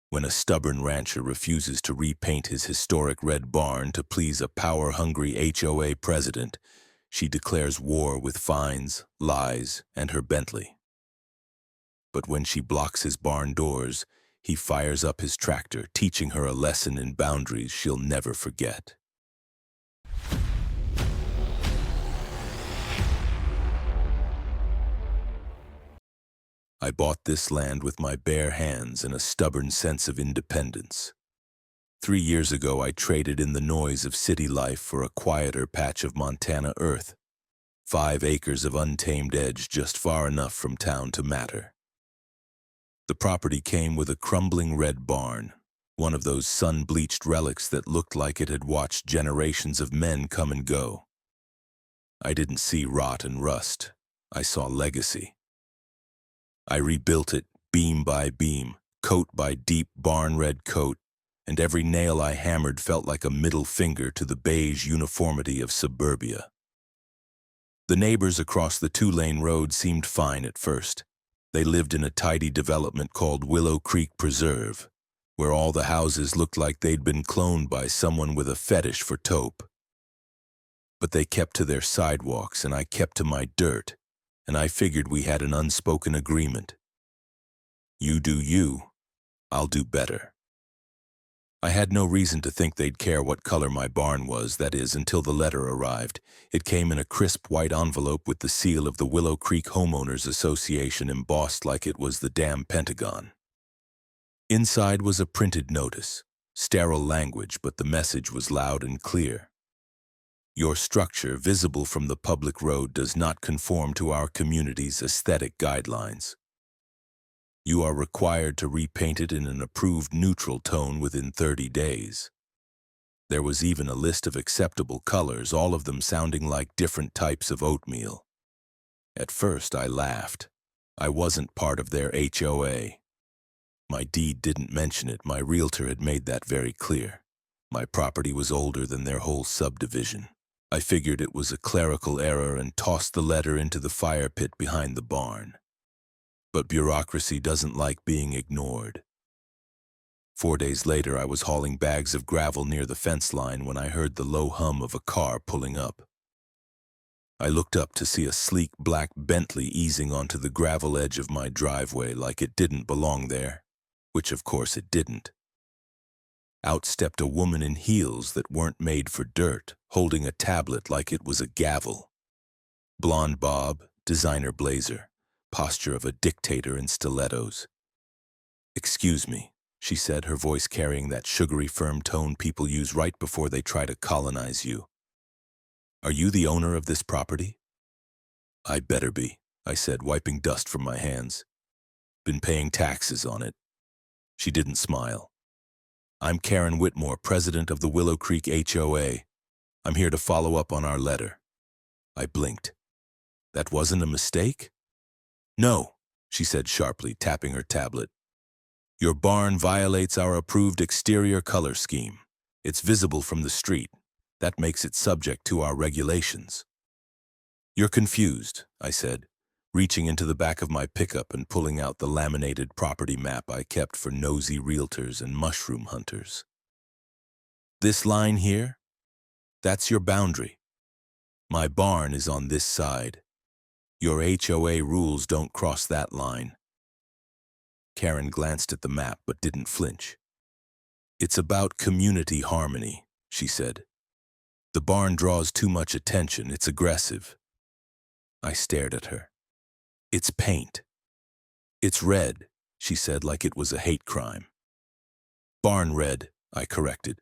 When a stubborn rancher refuses to repaint his historic red barn to please a power-hungry HOA president, she declares war with fines, lies, and her Bentley. But when she blocks his barn doors, he fires up his tractor, teaching her a lesson in boundaries she'll never forget. I bought this land with my bare hands and a stubborn sense of independence. 3 years ago, I traded in the noise of city life for a quieter patch of Montana earth, 5 acres of untamed edge just far enough from town to matter. The property came with a crumbling red barn, one of those sun-bleached relics that looked like it had watched generations of men come and go. I didn't see rot and rust. I saw legacy. I rebuilt it beam by beam, coat by deep barn-red coat, and every nail I hammered felt like a middle finger to the beige uniformity of suburbia. The neighbors across the 2-lane road seemed fine at first. They lived in a tidy development called Willow Creek Preserve, where all the houses looked like they'd been cloned by someone with a fetish for taupe. But they kept to their sidewalks and I kept to my dirt, and I figured we had an unspoken agreement. You do you, I'll do better. I had no reason to think they'd care what color my barn was, that is, until the letter arrived. It came in a crisp white envelope with the seal of the Willow Creek Homeowners Association embossed like it was the damn Pentagon. Inside was a printed notice, sterile language, but the message was loud and clear. Your structure, visible from the public road, does not conform to our community's aesthetic guidelines. You are required to repaint it in an approved neutral tone within 30 days. There was even a list of acceptable colors, all of them sounding like different types of oatmeal. At first, I laughed. I wasn't part of their HOA. My deed didn't mention it. My realtor had made that very clear. My property was older than their whole subdivision. I figured it was a clerical error and tossed the letter into the fire pit behind the barn. But bureaucracy doesn't like being ignored. 4 days later, I was hauling bags of gravel near the fence line when I heard the low hum of a car pulling up. I looked up to see a sleek black Bentley easing onto the gravel edge of my driveway like it didn't belong there, which of course it didn't. Out stepped a woman in heels that weren't made for dirt, holding a tablet like it was a gavel. Blonde bob, designer blazer, posture of a dictator in stilettos. "Excuse me," she said, her voice carrying that sugary, firm tone people use right before they try to colonize you. "Are you the owner of this property?" "I better be," I said, wiping dust from my hands. "Been paying taxes on it." She didn't smile. "I'm Karen Whitmore, president of the Willow Creek HOA. I'm here to follow up on our letter." I blinked. "That wasn't a mistake?" "No," she said sharply, tapping her tablet. "Your barn violates our approved exterior color scheme. It's visible from the street. That makes it subject to our regulations." "You're confused," I said, reaching into the back of my pickup and pulling out the laminated property map I kept for nosy realtors and mushroom hunters. "This line here? That's your boundary. My barn is on this side. Your HOA rules don't cross that line." Karen glanced at the map but didn't flinch. "It's about community harmony," she said. "The barn draws too much attention. It's aggressive." I stared at her. "It's paint." "It's red," she said like it was a hate crime. "Barn red," I corrected.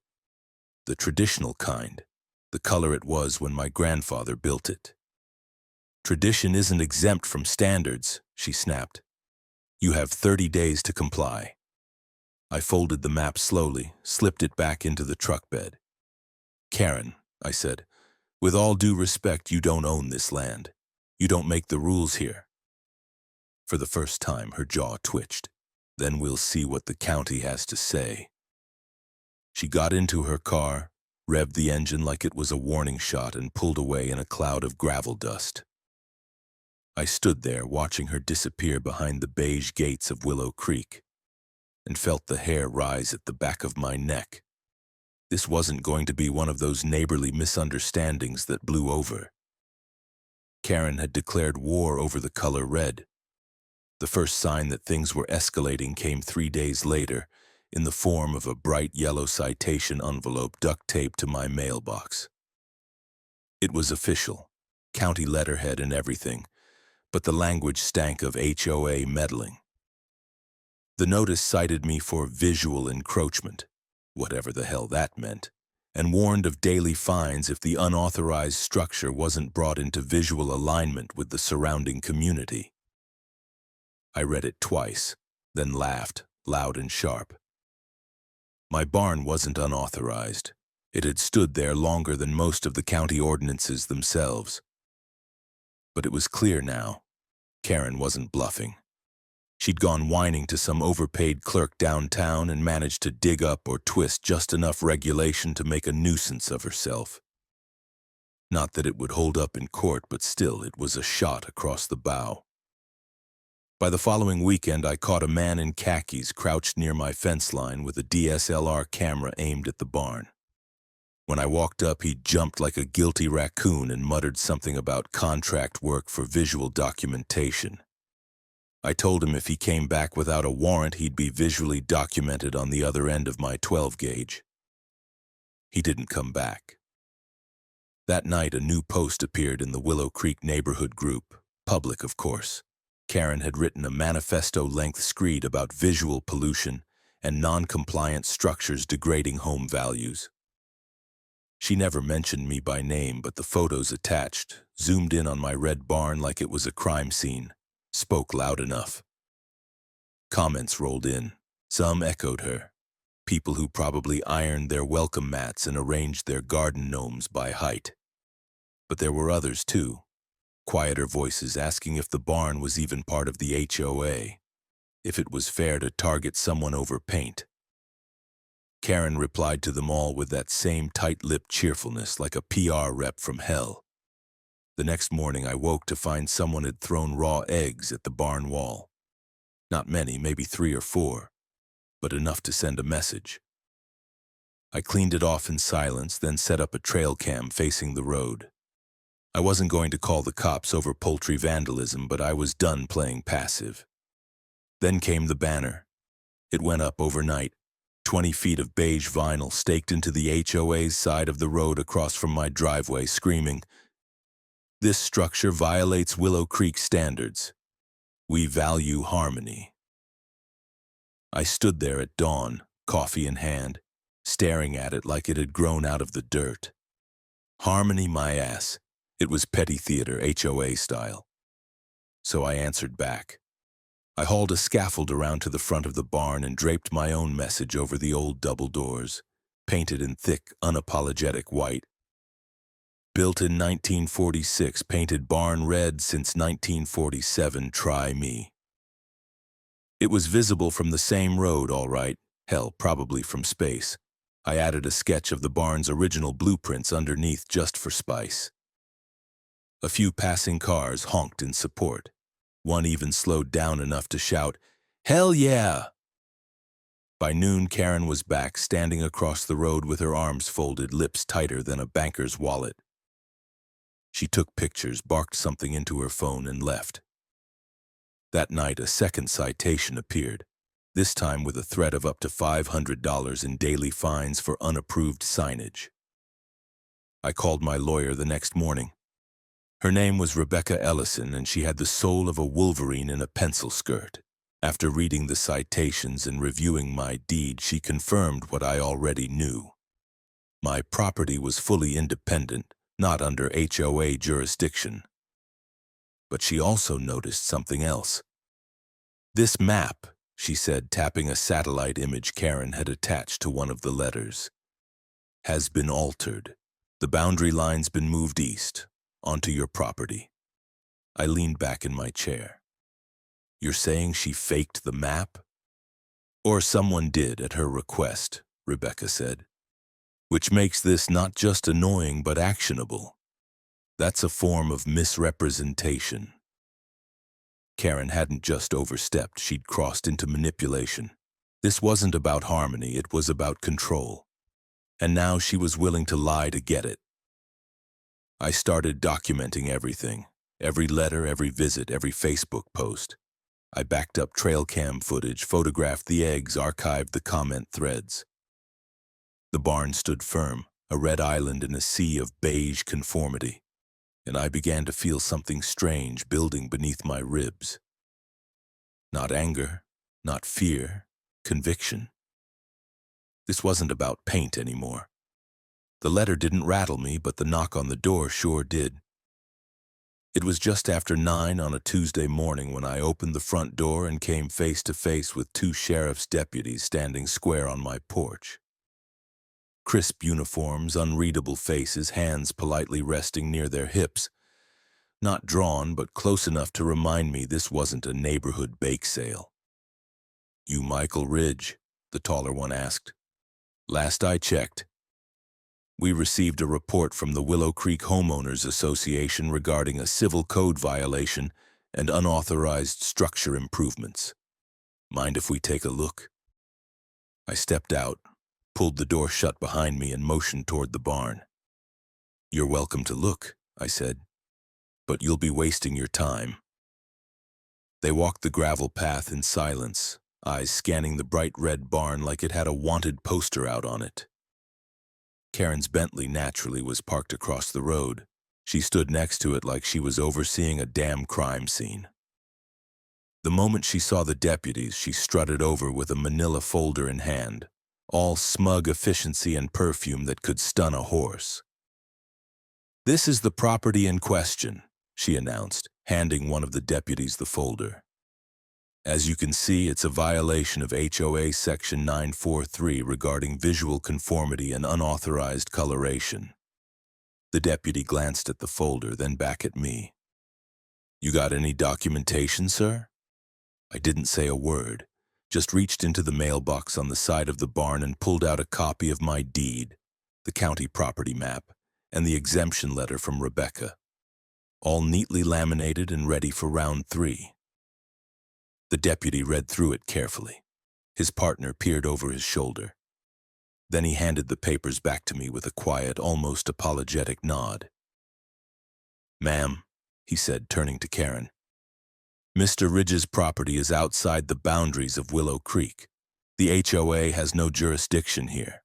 "The traditional kind, the color it was when my grandfather built it." "Tradition isn't exempt from standards," she snapped. "You have 30 days to comply." I folded the map slowly, slipped it back into the truck bed. "Karen," I said, "with all due respect, you don't own this land. You don't make the rules here." For the first time, her jaw twitched. "Then we'll see what the county has to say." She got into her car, revved the engine like it was a warning shot, and pulled away in a cloud of gravel dust. I stood there watching her disappear behind the beige gates of Willow Creek. and felt the hair rise at the back of my neck. This wasn't going to be one of those neighborly misunderstandings that blew over. Karen had declared war over the color red. The first sign that things were escalating came 3 days later, in the form of a bright yellow citation envelope duct taped to my mailbox. It was official, county letterhead and everything, but the language stank of HOA meddling. The notice cited me for visual encroachment, whatever the hell that meant, and warned of daily fines if the unauthorized structure wasn't brought into visual alignment with the surrounding community. I read it twice, then laughed, loud and sharp. My barn wasn't unauthorized. It had stood there longer than most of the county ordinances themselves. But it was clear now. Karen wasn't bluffing. She'd gone whining to some overpaid clerk downtown and managed to dig up or twist just enough regulation to make a nuisance of herself. Not that it would hold up in court, but still it was a shot across the bow. By the following weekend, I caught a man in khakis crouched near my fence line with a DSLR camera aimed at the barn. When I walked up, he jumped like a guilty raccoon and muttered something about contract work for visual documentation. I told him if he came back without a warrant, he'd be visually documented on the other end of my 12-gauge. He didn't come back. That night, a new post appeared in the Willow Creek neighborhood group, public of course. Karen had written a manifesto-length screed about visual pollution and non-compliant structures degrading home values. She never mentioned me by name, but the photos attached, zoomed in on my red barn like it was a crime scene, spoke loud enough. Comments rolled in. Some echoed her. People who probably ironed their welcome mats and arranged their garden gnomes by height. But there were others too. Quieter voices asking if the barn was even part of the HOA, if it was fair to target someone over paint. Karen replied to them all with that same tight-lipped cheerfulness like a PR rep from hell. The next morning I woke to find someone had thrown raw eggs at the barn wall. Not many, maybe 3 or 4, but enough to send a message. I cleaned it off in silence, then set up a trail cam facing the road. I wasn't going to call the cops over poultry vandalism, but I was done playing passive. Then came the banner. It went up overnight, 20 feet of beige vinyl staked into the HOA's side of the road across from my driveway, screaming, "This structure violates Willow Creek standards. We value harmony." I stood there at dawn, coffee in hand, staring at it like it had grown out of the dirt. Harmony my ass. It was petty theater, HOA style. So I answered back. I hauled a scaffold around to the front of the barn and draped my own message over the old double doors, painted in thick, unapologetic white. Built in 1946, painted barn red since 1947, try me. It was visible from the same road, all right. Hell, probably from space. I added a sketch of the barn's original blueprints underneath just for spice. A few passing cars honked in support. One even slowed down enough to shout, "Hell yeah!" By noon, Karen was back, standing across the road with her arms folded, lips tighter than a banker's wallet. She took pictures, barked something into her phone, and left. That night, a second citation appeared, this time with a threat of up to $500 in daily fines for unapproved signage. I called my lawyer the next morning. Her name was Rebecca Ellison, and she had the soul of a wolverine in a pencil skirt. After reading the citations and reviewing my deed, she confirmed what I already knew. My property was fully independent, not under HOA jurisdiction. But she also noticed something else. "This map," she said, tapping a satellite image Karen had attached to one of the letters, "has been altered. The boundary line's been moved east, onto your property." I leaned back in my chair. "You're saying she faked the map?" "Or someone did at her request," Rebecca said. "Which makes this not just annoying but actionable. That's a form of misrepresentation." Karen hadn't just overstepped, she'd crossed into manipulation. This wasn't about harmony, it was about control. And now she was willing to lie to get it. I started documenting everything. Every letter, every visit, every Facebook post. I backed up trail cam footage, photographed the eggs, archived the comment threads. The barn stood firm, a red island in a sea of beige conformity, and I began to feel something strange building beneath my ribs. Not anger, not fear, conviction. This wasn't about paint anymore. The letter didn't rattle me, but the knock on the door sure did. It was just after 9 on a Tuesday morning when I opened the front door and came face to face with 2 sheriff's deputies standing square on my porch. Crisp uniforms, unreadable faces, hands politely resting near their hips. Not drawn, but close enough to remind me this wasn't a neighborhood bake sale. "You Michael Ridge?" the taller one asked. "Last I checked." We received a report from the Willow Creek Homeowners Association regarding a civil code violation and unauthorized structure improvements. Mind if we take a look? I stepped out, pulled the door shut behind me, and motioned toward the barn. "You're welcome to look," I said, "but you'll be wasting your time." They walked the gravel path in silence, eyes scanning the bright red barn like it had a wanted poster out on it. Karen's Bentley naturally was parked across the road. She stood next to it like she was overseeing a damn crime scene. The moment she saw the deputies, she strutted over with a manila folder in hand, all smug efficiency and perfume that could stun a horse. "This is the property in question," she announced, handing one of the deputies the folder. "As you can see, it's a violation of HOA Section 943 regarding visual conformity and unauthorized coloration." The deputy glanced at the folder, then back at me. "You got any documentation, sir?" I didn't say a word, just reached into the mailbox on the side of the barn and pulled out a copy of my deed, the county property map, and the exemption letter from Rebecca, all neatly laminated and ready for round 3. The deputy read through it carefully. His partner peered over his shoulder. Then he handed the papers back to me with a quiet, almost apologetic nod. "Ma'am," he said, turning to Karen, "Mr. Ridge's property is outside the boundaries of Willow Creek. The HOA has no jurisdiction here."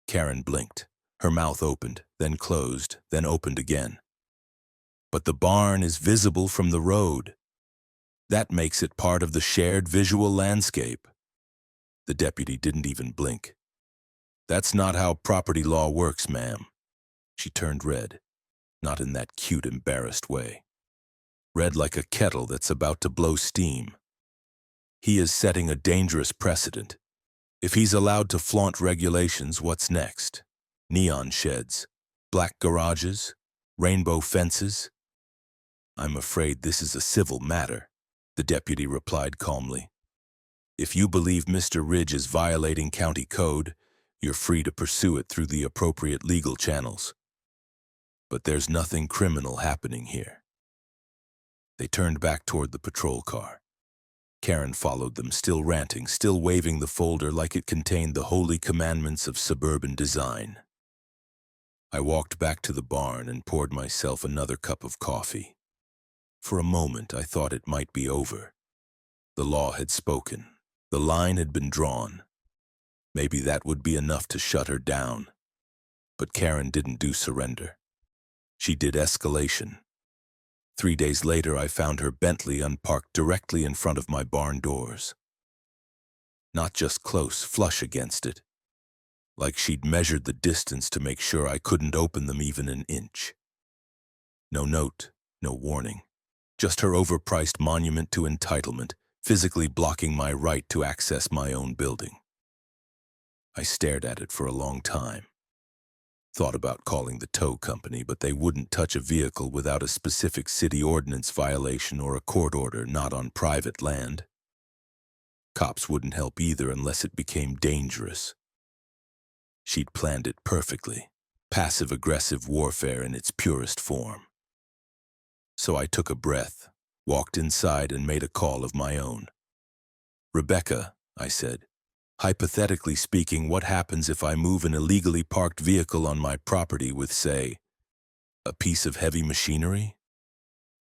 Karen blinked. Her mouth opened, then closed, then opened again. "But the barn is visible from the road. That makes it part of the shared visual landscape." The deputy didn't even blink. "That's not how property law works, ma'am." She turned red, not in that cute, embarrassed way. Red like a kettle that's about to blow steam. "He is setting a dangerous precedent. If he's allowed to flaunt regulations, what's next? Neon sheds, black garages, rainbow fences?" "I'm afraid this is a civil matter," the deputy replied calmly. "If you believe Mr. Ridge is violating county code, you're free to pursue it through the appropriate legal channels. But there's nothing criminal happening here." They turned back toward the patrol car. Karen followed them, still ranting, still waving the folder like it contained the holy commandments of suburban design. I walked back to the barn and poured myself another cup of coffee. For a moment, I thought it might be over. The law had spoken. The line had been drawn. Maybe that would be enough to shut her down. But Karen didn't do surrender. She did escalation. 3 days later, I found her Bentley unparked directly in front of my barn doors. Not just close, flush against it. Like she'd measured the distance to make sure I couldn't open them even an inch. No note, no warning. Just her overpriced monument to entitlement, physically blocking my right to access my own building. I stared at it for a long time. Thought about calling the tow company, but they wouldn't touch a vehicle without a specific city ordinance violation or a court order not on private land. Cops wouldn't help either unless it became dangerous. She'd planned it perfectly, passive-aggressive warfare in its purest form. So I took a breath, walked inside, and made a call of my own. "Rebecca," I said, Hypothetically speaking, what happens if I move an illegally parked vehicle on my property with, say, a piece of heavy machinery?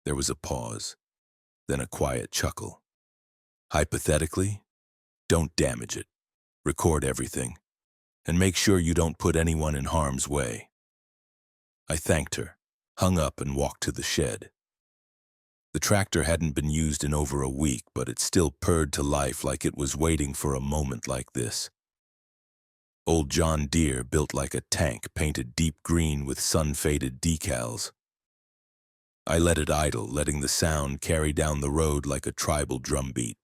There was a pause, then a quiet chuckle. Hypothetically, don't damage it. Record everything, and make sure you don't put anyone in harm's way. I thanked her, hung up, and walked to the shed. The tractor hadn't been used in over a week, but it still purred to life like it was waiting for a moment like this. Old John Deere, built like a tank, painted deep green with sun-faded decals. I let it idle, letting the sound carry down the road like a tribal drumbeat.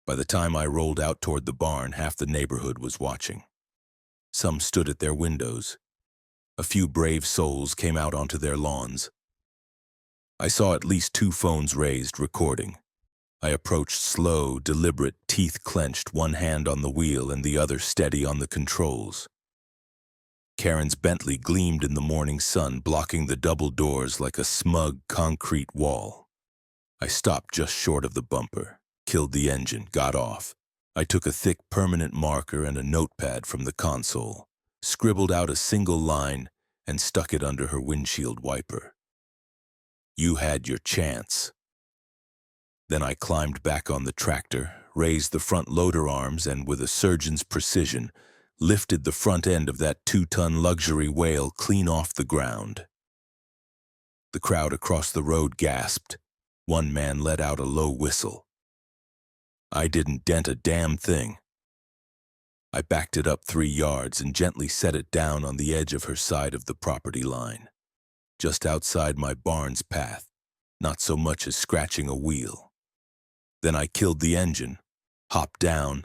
By the time I rolled out toward the barn, half the neighborhood was watching. Some stood at their windows. A few brave souls came out onto their lawns. I saw at least 2 phones raised, recording. I approached slow, deliberate, teeth clenched, one hand on the wheel and the other steady on the controls. Karen's Bentley gleamed in the morning sun, blocking the double doors like a smug concrete wall. I stopped just short of the bumper, killed the engine, got off. I took a thick permanent marker and a notepad from the console, scribbled out a single line, and stuck it under her windshield wiper. You had your chance. Then I climbed back on the tractor, raised the front loader arms, and with a surgeon's precision, lifted the front end of that 2-ton luxury whale clean off the ground. The crowd across the road gasped. One man let out a low whistle. I didn't dent a damn thing. I backed it up 3 yards and gently set it down on the edge of her side of the property line, just outside my barn's path, not so much as scratching a wheel. Then I killed the engine, hopped down,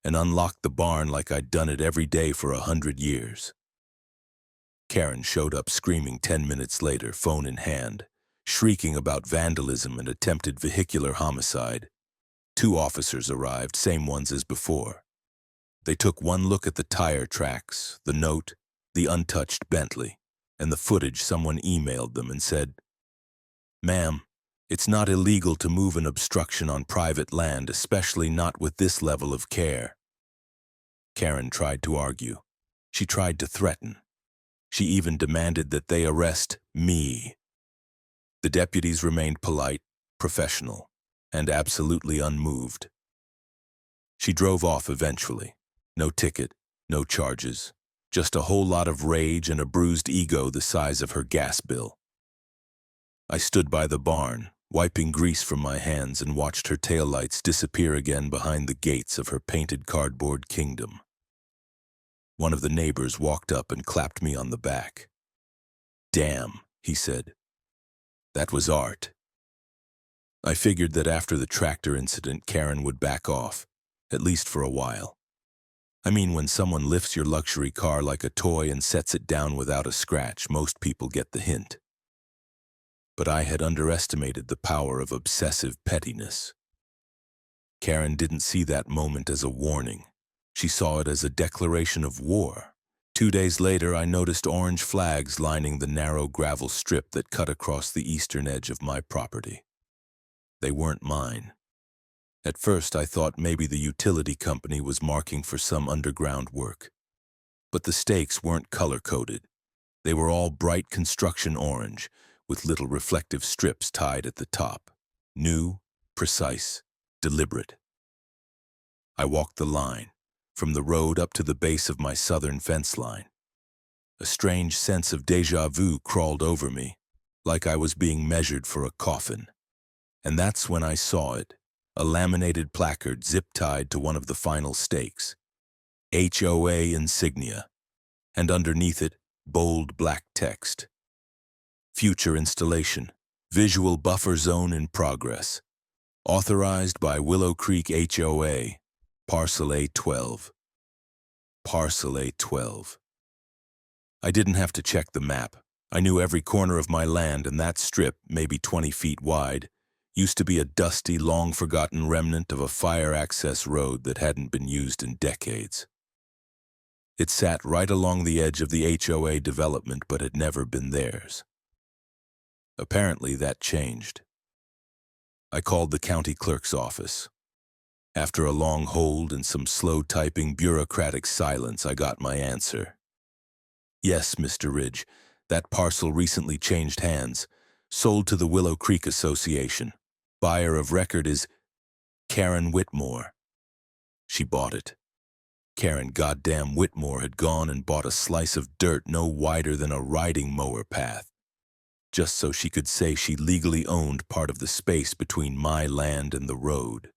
and unlocked the barn like I'd done it every day for 100 years. Karen showed up screaming 10 minutes later, phone in hand, shrieking about vandalism and attempted vehicular homicide. 2 officers arrived, same ones as before. They took one look at the tire tracks, the note, the untouched Bentley, and the footage someone emailed them and said, "Ma'am, it's not illegal to move an obstruction on private land, especially not with this level of care." Karen tried to argue. She tried to threaten. She even demanded that they arrest me. The deputies remained polite, professional, and absolutely unmoved. She drove off eventually. No ticket, no charges, just a whole lot of rage and a bruised ego the size of her gas bill. I stood by the barn, wiping grease from my hands, and watched her taillights disappear again behind the gates of her painted cardboard kingdom. One of the neighbors walked up and clapped me on the back. "Damn," he said. "That was art." I figured that after the tractor incident, Karen would back off, at least for a while. I mean, when someone lifts your luxury car like a toy and sets it down without a scratch, most people get the hint. But I had underestimated the power of obsessive pettiness. Karen didn't see that moment as a warning. She saw it as a declaration of war. 2 days later, I noticed orange flags lining the narrow gravel strip that cut across the eastern edge of my property. They weren't mine. At first, I thought maybe the utility company was marking for some underground work. But the stakes weren't color-coded. They were all bright construction orange, with little reflective strips tied at the top. New, precise, deliberate. I walked the line, from the road up to the base of my southern fence line. A strange sense of déjà vu crawled over me, like I was being measured for a coffin. And that's when I saw it. A laminated placard zip-tied to one of the final stakes. HOA insignia, and underneath it, bold black text. Future installation, visual buffer zone in progress. Authorized by Willow Creek HOA, Parcel A12. Parcel A12. I didn't have to check the map. I knew every corner of my land, and that strip, maybe 20 feet wide, used to be a dusty, long-forgotten remnant of a fire access road that hadn't been used in decades. It sat right along the edge of the HOA development, but had never been theirs. Apparently, that changed. I called the county clerk's office. After a long hold and some slow-typing bureaucratic silence, I got my answer. Yes, Mr. Ridge, that parcel recently changed hands, sold to the Willow Creek Association. Buyer of record is Karen Whitmore. She bought it. Karen goddamn Whitmore had gone and bought a slice of dirt no wider than a riding mower path, just so she could say she legally owned part of the space between my land and the road.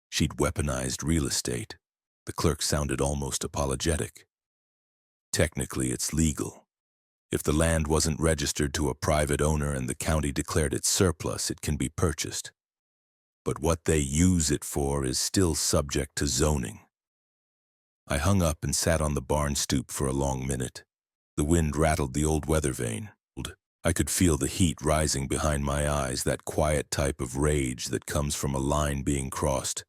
She'd weaponized real estate. The clerk sounded almost apologetic. Technically, it's legal. If the land wasn't registered to a private owner and the county declared it surplus, it can be purchased. But what they use it for is still subject to zoning. I hung up and sat on the barn stoop for a long minute. The wind rattled the old weather vane. I could feel the heat rising behind my eyes, that quiet type of rage that comes from a line being crossed.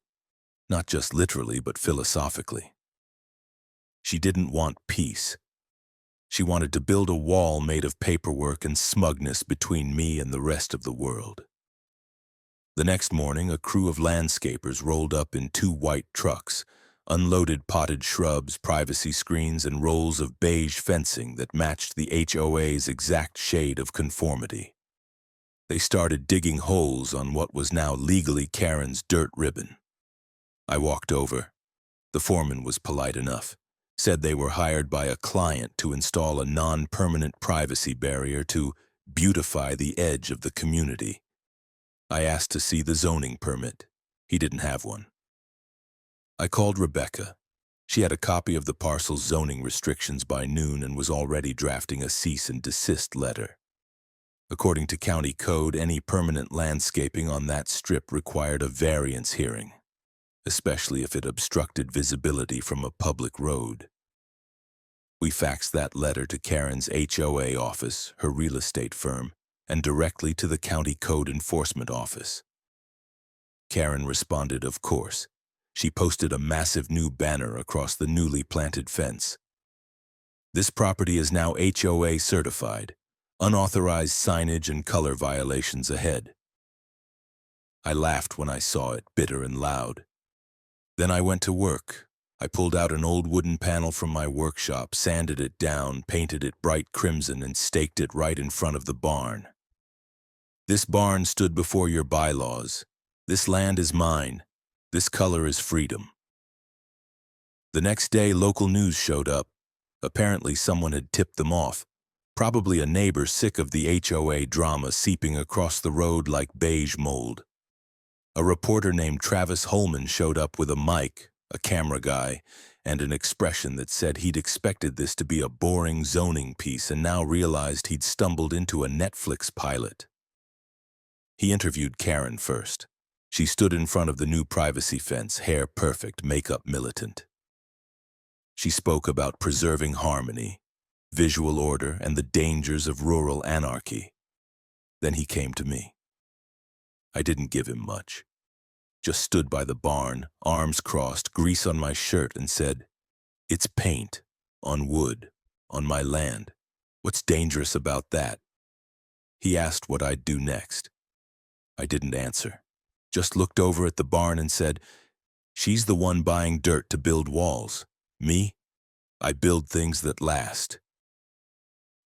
Not just literally, but philosophically. She didn't want peace. She wanted to build a wall made of paperwork and smugness between me and the rest of the world. The next morning, a crew of landscapers rolled up in 2 white trucks, unloaded potted shrubs, privacy screens, and rolls of beige fencing that matched the HOA's exact shade of conformity. They started digging holes on what was now legally Karen's dirt ribbon. I walked over. The foreman was polite enough, said they were hired by a client to install a non-permanent privacy barrier to beautify the edge of the community. I asked to see the zoning permit. He didn't have one. I called Rebecca. She had a copy of the parcel's zoning restrictions by noon and was already drafting a cease and desist letter. According to county code, any permanent landscaping on that strip required a variance hearing, especially if it obstructed visibility from a public road. We faxed that letter to Karen's HOA office, her real estate firm, and directly to the county code enforcement office. Karen responded, of course. She posted a massive new banner across the newly planted fence. This property is now HOA certified. Unauthorized signage and color violations ahead. I laughed when I saw it, bitter and loud. Then I went to work. I pulled out an old wooden panel from my workshop, sanded it down, painted it bright crimson, and staked it right in front of the barn. This barn stood before your bylaws. This land is mine. This color is freedom. The next day, local news showed up. Apparently, someone had tipped them off. Probably a neighbor sick of the HOA drama seeping across the road like beige mold. A reporter named Travis Holman showed up with a mic, a camera guy, and an expression that said he'd expected this to be a boring zoning piece and now realized he'd stumbled into a Netflix pilot. He interviewed Karen first. She stood in front of the new privacy fence, hair perfect, makeup militant. She spoke about preserving harmony, visual order, and the dangers of rural anarchy. Then he came to me. I didn't give him much. Just stood by the barn, arms crossed, grease on my shirt, and said, "It's paint, on wood, on my land. What's dangerous about that?" He asked what I'd do next. I didn't answer. Just looked over at the barn and said, "She's the one buying dirt to build walls. Me? I build things that last."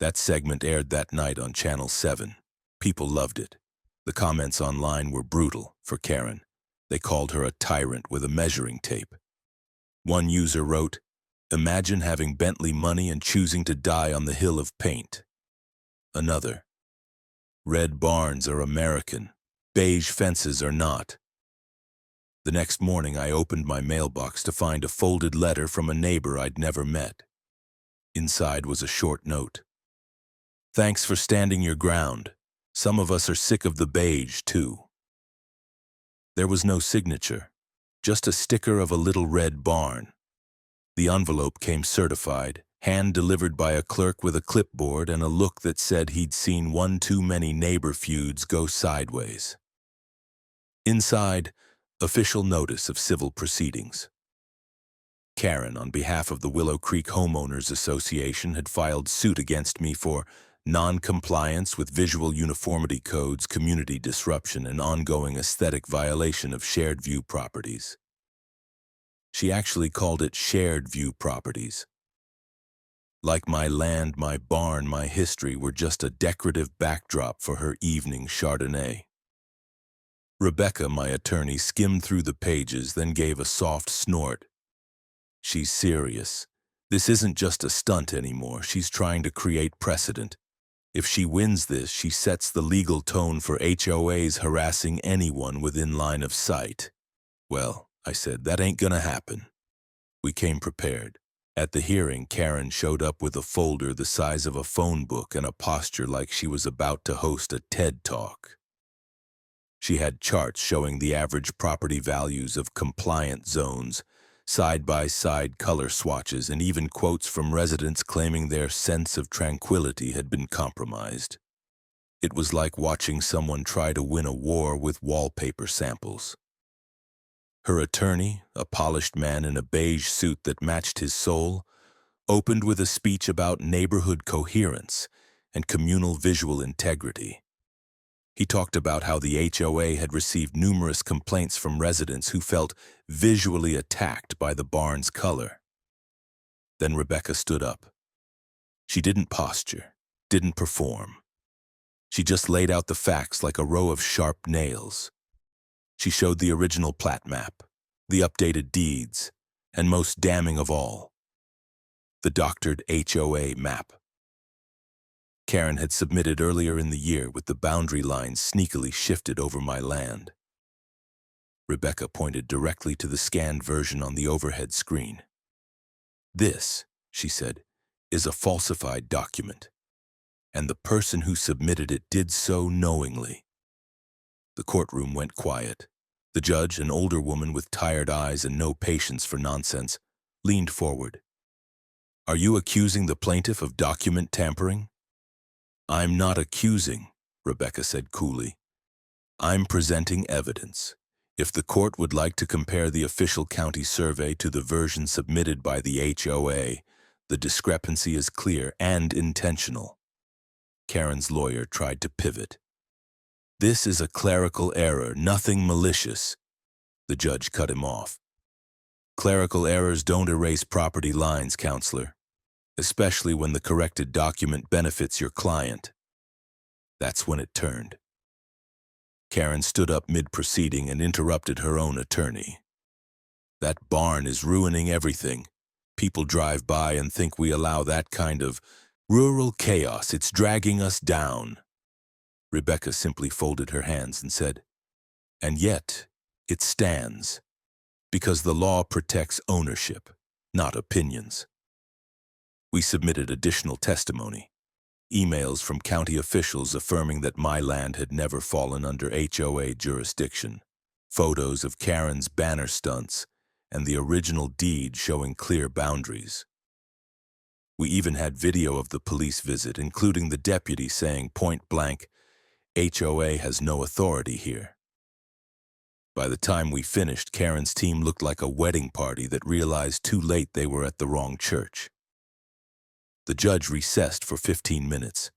That segment aired that night on Channel 7. People loved it. The comments online were brutal for Karen. They called her a tyrant with a measuring tape. One user wrote, "Imagine having Bentley money and choosing to die on the hill of paint." Another, "Red barns are American. Beige fences are not." The next morning, I opened my mailbox to find a folded letter from a neighbor I'd never met. Inside was a short note. "Thanks for standing your ground. Some of us are sick of the beige, too." There was no signature, just a sticker of a little red barn. The envelope came certified, hand-delivered by a clerk with a clipboard and a look that said he'd seen one too many neighbor feuds go sideways. Inside, official notice of civil proceedings. Karen, on behalf of the Willow Creek Homeowners Association, had filed suit against me for non-compliance with visual uniformity codes, community disruption, and ongoing aesthetic violation of shared view properties. She actually called it shared view properties. Like my land, my barn, my history were just a decorative backdrop for her evening Chardonnay. Rebecca, my attorney, skimmed through the pages, then gave a soft snort. She's serious. This isn't just a stunt anymore. She's trying to create precedent. If she wins this, she sets the legal tone for HOAs harassing anyone within line of sight. Well, I said, that ain't gonna happen. We came prepared. At the hearing, Karen showed up with a folder the size of a phone book and a posture like she was about to host a TED Talk. She had charts showing the average property values of compliant zones, side-by-side color swatches, and even quotes from residents claiming their sense of tranquility had been compromised. It was like watching someone try to win a war with wallpaper samples. Her attorney, a polished man in a beige suit that matched his soul, opened with a speech about neighborhood coherence and communal visual integrity. He talked about how the HOA had received numerous complaints from residents who felt visually attacked by the barn's color. Then Rebecca stood up. She didn't posture, didn't perform. She just laid out the facts like a row of sharp nails. She showed the original plat map, the updated deeds, and most damning of all, the doctored HOA map. Karen had submitted earlier in the year with the boundary lines sneakily shifted over my land. Rebecca pointed directly to the scanned version on the overhead screen. This, she said, is a falsified document, and the person who submitted it did so knowingly. The courtroom went quiet. The judge, an older woman with tired eyes and no patience for nonsense, leaned forward. "Are you accusing the plaintiff of document tampering?" "I'm not accusing," Rebecca said coolly. "I'm presenting evidence. If the court would like to compare the official county survey to the version submitted by the HOA, the discrepancy is clear and intentional." Karen's lawyer tried to pivot. "This is a clerical error, nothing malicious." The judge cut him off. "Clerical errors don't erase property lines, counselor, especially when the corrected document benefits your client." That's when it turned. Karen stood up mid-proceeding and interrupted her own attorney. "That barn is ruining everything. People drive by and think we allow that kind of rural chaos. It's dragging us down." Rebecca simply folded her hands and said, "And yet, it stands, because the law protects ownership, not opinions." We submitted additional testimony, emails from county officials affirming that my land had never fallen under HOA jurisdiction, photos of Karen's banner stunts, and the original deed showing clear boundaries. We even had video of the police visit, including the deputy saying point blank, "HOA has no authority here." By the time we finished, Karen's team looked like a wedding party that realized too late they were at the wrong church. The judge recessed for 15 minutes.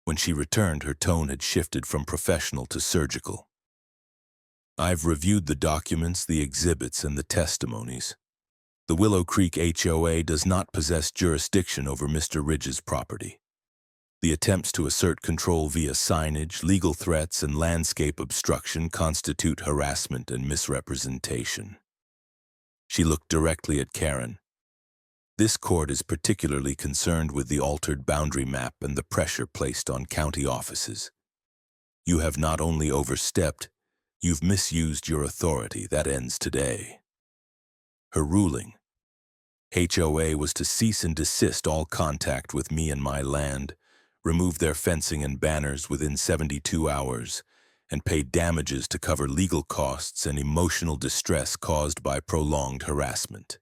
When she returned, her tone had shifted from professional to surgical. "I've reviewed the documents, the exhibits, and the testimonies. The Willow Creek HOA does not possess jurisdiction over Mr. Ridge's property. The attempts to assert control via signage, legal threats, and landscape obstruction constitute harassment and misrepresentation." She looked directly at Karen. "This court is particularly concerned with the altered boundary map and the pressure placed on county offices. You have not only overstepped, you've misused your authority. That ends today." Her ruling: HOA was to cease and desist all contact with me and my land, remove their fencing and banners within 72 hours, and pay damages to cover legal costs and emotional distress caused by prolonged harassment.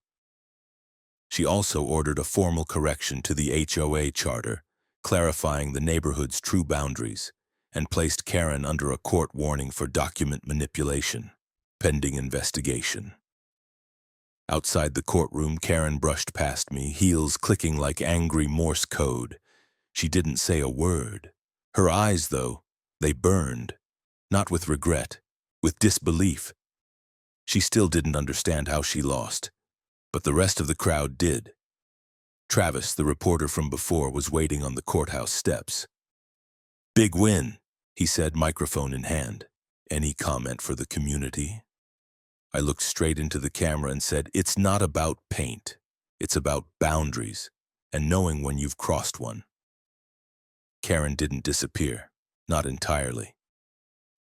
She also ordered a formal correction to the HOA charter, clarifying the neighborhood's true boundaries, and placed Karen under a court warning for document manipulation, pending investigation. Outside the courtroom, Karen brushed past me, heels clicking like angry Morse code. She didn't say a word. Her eyes, though, they burned, not with regret, with disbelief. She still didn't understand how she lost, but the rest of the crowd did. Travis, the reporter from before, was waiting on the courthouse steps. "Big win," he said, microphone in hand. "Any comment for the community?" I looked straight into the camera and said, "It's not about paint. It's about boundaries and knowing when you've crossed one." Karen didn't disappear, not entirely.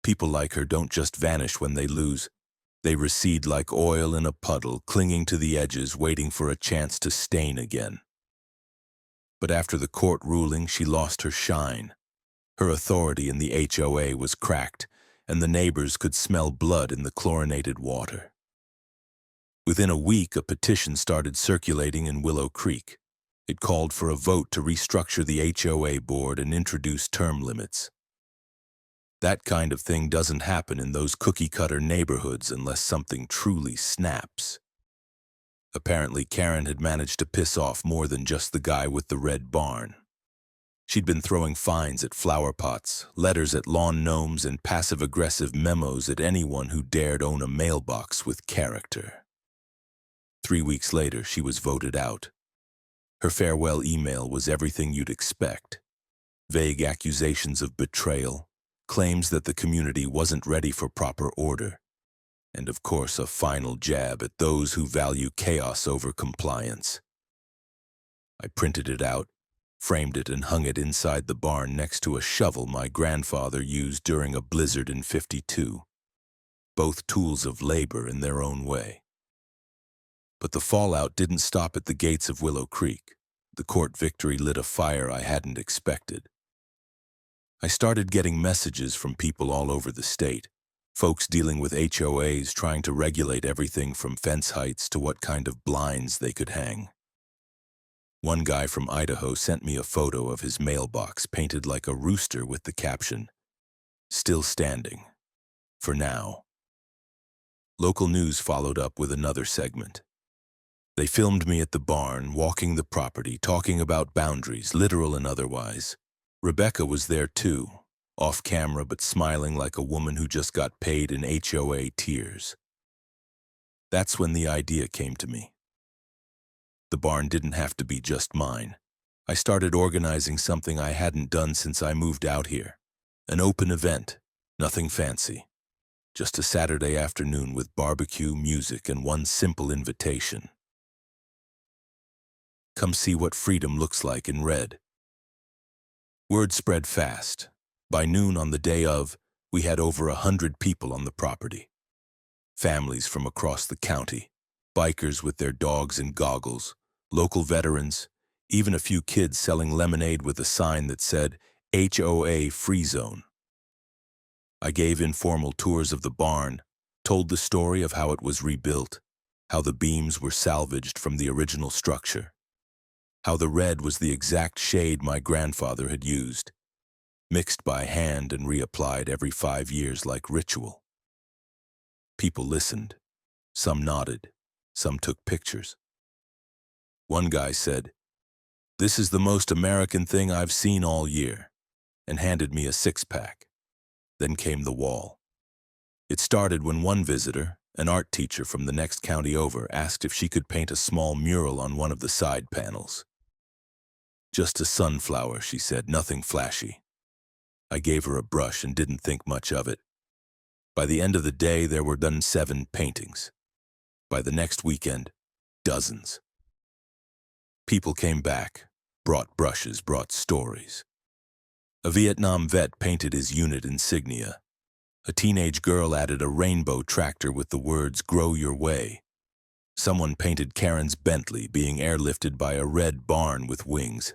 People like her don't just vanish when they lose. They recede like oil in a puddle, clinging to the edges, waiting for a chance to stain again. But after the court ruling, she lost her shine. Her authority in the HOA was cracked, and the neighbors could smell blood in the chlorinated water. Within a week, a petition started circulating in Willow Creek. It called for a vote to restructure the HOA board and introduce term limits. That kind of thing doesn't happen in those cookie-cutter neighborhoods unless something truly snaps. Apparently, Karen had managed to piss off more than just the guy with the red barn. She'd been throwing fines at flower pots, letters at lawn gnomes, and passive-aggressive memos at anyone who dared own a mailbox with character. 3 weeks later, she was voted out. Her farewell email was everything you'd expect. Vague accusations of betrayal, claims that the community wasn't ready for proper order, and of course a final jab at those who value chaos over compliance. I printed it out, framed it, and hung it inside the barn next to a shovel my grandfather used during a blizzard in '52. Both tools of labor in their own way. But the fallout didn't stop at the gates of Willow Creek. The court victory lit a fire I hadn't expected. I started getting messages from people all over the state, folks dealing with HOAs trying to regulate everything from fence heights to what kind of blinds they could hang. One guy from Idaho sent me a photo of his mailbox painted like a rooster with the caption, "Still standing. For now." Local news followed up with another segment. They filmed me at the barn, walking the property, talking about boundaries, literal and otherwise. Rebecca was there too, off camera but smiling like a woman who just got paid in HOA tears. That's when the idea came to me. The barn didn't have to be just mine. I started organizing something I hadn't done since I moved out here. An open event, nothing fancy. Just a Saturday afternoon with barbecue, music, and one simple invitation. Come see what freedom looks like in red. Word spread fast. By noon on the day of, we had over 100 people on the property. Families from across the county, bikers with their dogs and goggles, local veterans, even a few kids selling lemonade with a sign that said HOA Free Zone. I gave informal tours of the barn, told the story of how it was rebuilt, how the beams were salvaged from the original structure, how the red was the exact shade my grandfather had used, mixed by hand and reapplied every 5 years like ritual. People listened. Some nodded. Some took pictures. One guy said, "This is the most American thing I've seen all year," and handed me a 6-pack. Then came the wall. It started when one visitor, an art teacher from the next county over, asked if she could paint a small mural on one of the side panels. "Just a sunflower," she said, "nothing flashy." I gave her a brush and didn't think much of it. By the end of the day, there were done 7 paintings. By the next weekend, dozens. People came back, brought brushes, brought stories. A Vietnam vet painted his unit insignia. A teenage girl added a rainbow tractor with the words, "Grow Your Way." Someone painted Karen's Bentley being airlifted by a red barn with wings.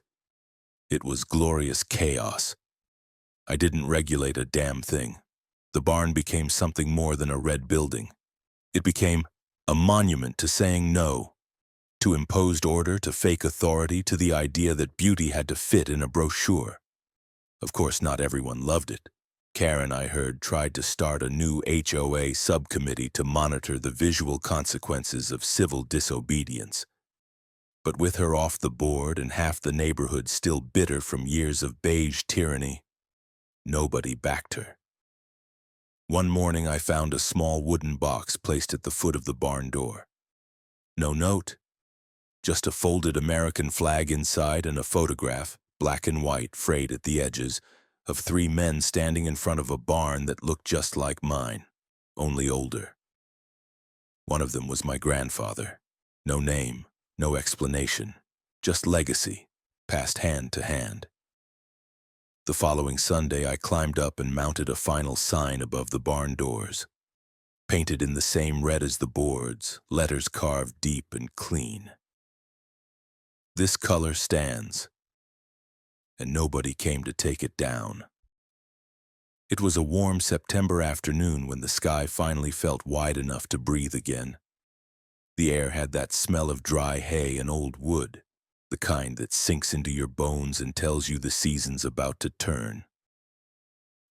It was glorious chaos. I didn't regulate a damn thing. The barn became something more than a red building. It became a monument to saying no, to imposed order, to fake authority, to the idea that beauty had to fit in a brochure. Of course, not everyone loved it. Karen, I heard, tried to start a new HOA subcommittee to monitor the visual consequences of civil disobedience. But with her off the board and half the neighborhood still bitter from years of beige tyranny, nobody backed her. One morning I found a small wooden box placed at the foot of the barn door. No note, just a folded American flag inside and a photograph, black and white, frayed at the edges, of 3 men standing in front of a barn that looked just like mine, only older. One of them was my grandfather. No name, no explanation, just legacy, passed hand to hand. The following Sunday, I climbed up and mounted a final sign above the barn doors. Painted in the same red as the boards, letters carved deep and clean. This color stands, and nobody came to take it down. It was a warm September afternoon when the sky finally felt wide enough to breathe again. The air had that smell of dry hay and old wood, the kind that sinks into your bones and tells you the season's about to turn.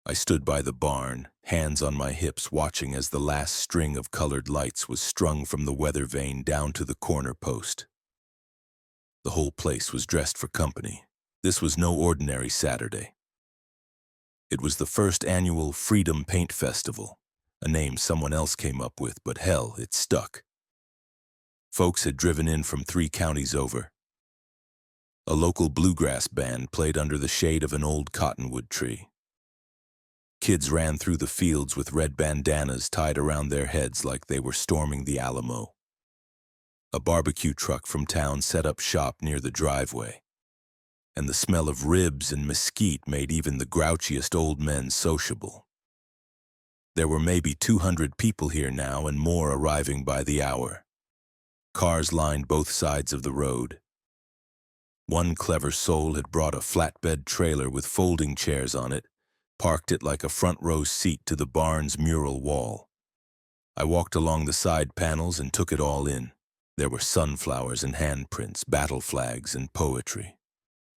I stood by the barn, hands on my hips, watching as the last string of colored lights was strung from the weather vane down to the corner post. The whole place was dressed for company. This was no ordinary Saturday. It was the first annual Freedom Paint Festival, a name someone else came up with, but hell, it stuck. Folks had driven in from 3 counties over. A local bluegrass band played under the shade of an old cottonwood tree. Kids ran through the fields with red bandanas tied around their heads like they were storming the Alamo. A barbecue truck from town set up shop near the driveway, and the smell of ribs and mesquite made even the grouchiest old men sociable. There were maybe 200 people here now, and more arriving by the hour. Cars lined both sides of the road. One clever soul had brought a flatbed trailer with folding chairs on it, parked it like a front row seat to the barn's mural wall. I walked along the side panels and took it all in. There were sunflowers and handprints, battle flags and poetry.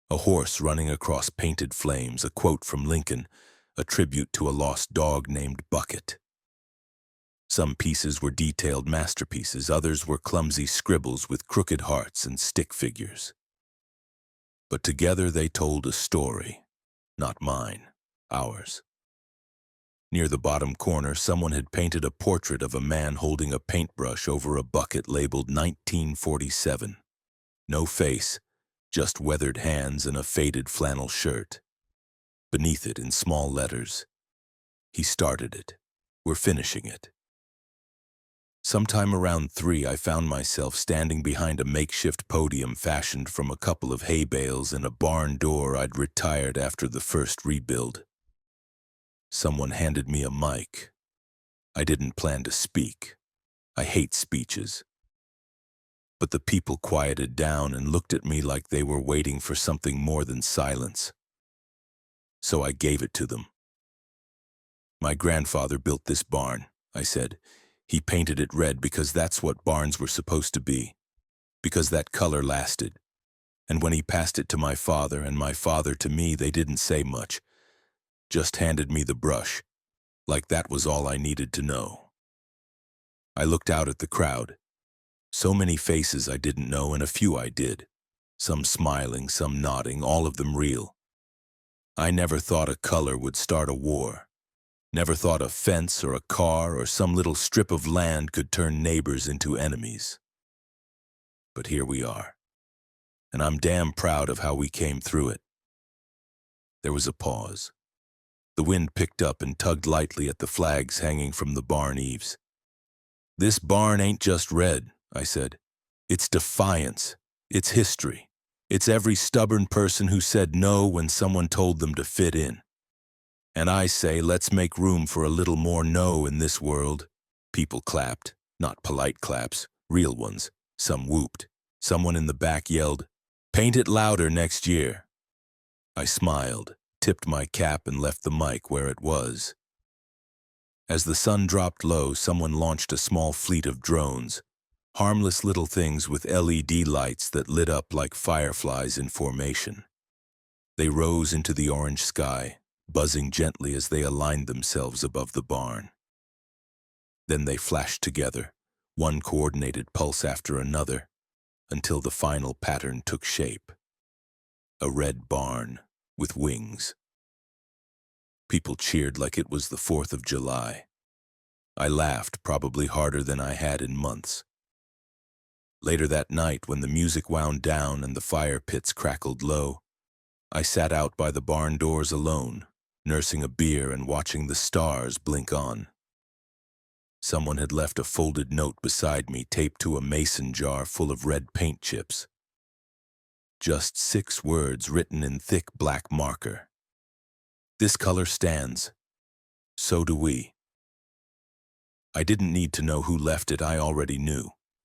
A horse running across painted flames, a quote from Lincoln, a tribute to a lost dog named Bucket. Some pieces were detailed masterpieces, others were clumsy scribbles with crooked hearts and stick figures. But together they told a story, not mine, ours. Near the bottom corner, someone had painted a portrait of a man holding a paintbrush over a bucket labeled 1947. No face, just weathered hands and a faded flannel shirt. Beneath it, in small letters, "He started it. We're finishing it." Sometime around 3, I found myself standing behind a makeshift podium fashioned from a couple of hay bales and a barn door I'd retired after the first rebuild. Someone handed me a mic. I didn't plan to speak. I hate speeches. But the people quieted down and looked at me like they were waiting for something more than silence. So I gave it to them. "My grandfather built this barn," I said. "He painted it red because that's what barns were supposed to be, because that color lasted. And when he passed it to my father and my father to me, they didn't say much, just handed me the brush, like that was all I needed to know." I looked out at the crowd. So many faces I didn't know, and a few I did. Some smiling, some nodding, all of them real. I never thought a color would start a war. Never thought a fence or a car or some little strip of land could turn neighbors into enemies. But here we are, and I'm damn proud of how we came through it. There was a pause. The wind picked up and tugged lightly at the flags hanging from the barn eaves. "This barn ain't just red," I said. "It's defiance. It's history. It's every stubborn person who said no when someone told them to fit in. And I say, let's make room for a little more no in this world." People clapped, not polite claps, real ones. Some whooped. Someone in the back yelled, "Paint it louder next year." I smiled, tipped my cap, and left the mic where it was. As the sun dropped low, someone launched a small fleet of drones, harmless little things with LED lights that lit up like fireflies in formation. They rose into the orange sky, buzzing gently as they aligned themselves above the barn. Then they flashed together, one coordinated pulse after another, until the final pattern took shape. A red barn with wings. People cheered like it was the 4th of July. I laughed, probably harder than I had in months. Later that night, when the music wound down and the fire pits crackled low, I sat out by the barn doors alone, nursing a beer and watching the stars blink on. Someone had left a folded note beside me, taped to a mason jar full of red paint chips. Just 6 words written in thick black marker. This color stands. So do we. I didn't need to know who left it, I already knew.